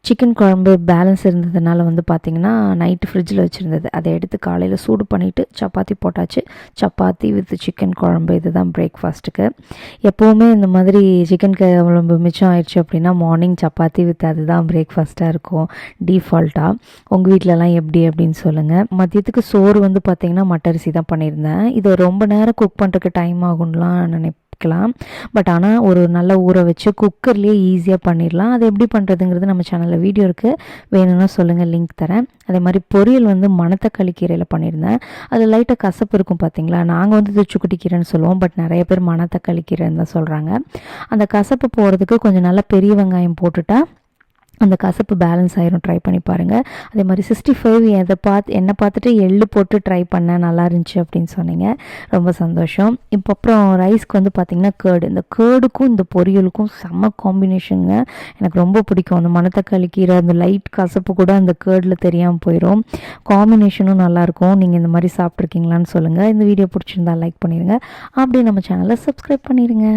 Chicken குழம்பு balance இருந்ததுனால வந்து பார்த்திங்கன்னா நைட்டு ஃப்ரிட்ஜில் வச்சுருந்தது. அதை எடுத்து காலையில் சூடு பண்ணிவிட்டு சப்பாத்தி போட்டாச்சு. சப்பாத்தி வித் சிக்கன் குழம்பு இதுதான் பிரேக்ஃபாஸ்ட்டுக்கு. எப்போவுமே இந்த மாதிரி சிக்கன் குழம்பு மிச்சம் ஆயிடுச்சு அப்படின்னா மார்னிங் சப்பாத்தி வித் அதுதான் பிரேக்ஃபாஸ்ட்டாக இருக்கும் டிஃபால்ட்டாக. உங்கள் வீட்டிலலாம் எப்படி அப்படின்னு சொல்லுங்கள். மதியத்துக்கு சோறு வந்து பார்த்திங்கன்னா மட்டரிசி தான் பண்ணியிருந்தேன். இதை ரொம்ப நேரம் குக் பண்ணுறதுக்கு டைம் ஆகும்லாம் நினைப்பேன். பட் ஆனால் ஒரு நல்ல ஊற வச்சு குக்கர்லேயே ஈஸியாக பண்ணிடலாம். அது எப்படி பண்ணுறதுங்கிறது நம்ம சேனலில் வீடியோ இருக்குது, வேணும்னா சொல்லுங்கள், லிங்க் தரேன். அதே மாதிரி பொரியல் வந்து மணத்தக்காளி கீரையில் பண்ணியிருந்தேன். அது லைட்டாக கசப்பு இருக்கும் பார்த்தீங்களா. நாங்கள் வந்து துச்சுக்குட்டி கீரைன்னு சொல்லுவோம், பட் நிறைய பேர் மணத்தக்காளி கீரைன்னு தான் சொல்கிறாங்க. அந்த கசப்பு போகிறதுக்கு கொஞ்சம் நல்லா பெரிய வெங்காயம் போட்டுட்டா அந்த கசப்பு பேலன்ஸ் ஆயிரும். ட்ரை பண்ணி பாருங்கள். அதே மாதிரி 65 என்னை பார்த்துட்டு எள்ளு போட்டு ட்ரை பண்ணேன், நல்லா இருந்துச்சு அப்படின்னு சொன்னீங்க, ரொம்ப சந்தோஷம். இப்போ அப்புறம் ரைஸ்க்கு வந்து பார்த்திங்கன்னா இந்த கேர்டுக்கும் இந்த பொரியலுக்கும் செம்ம காம்பினேஷனுங்க. எனக்கு ரொம்ப பிடிக்கும். அந்த மணத்தக்காளி கீரை அந்த லைட் கசப்பு கூட அந்த கேர்டில் தெரியாமல் போயிடும். காம்பினேஷனும் நல்லாயிருக்கும். நீங்கள் இந்த மாதிரி சாப்பிட்ருக்கீங்களான்னு சொல்லுங்கள். இந்த வீடியோ பிடிச்சிருந்தா லைக் பண்ணிடுங்க. அப்படியே நம்ம சேனலை சப்ஸ்கிரைப் பண்ணிடுங்க.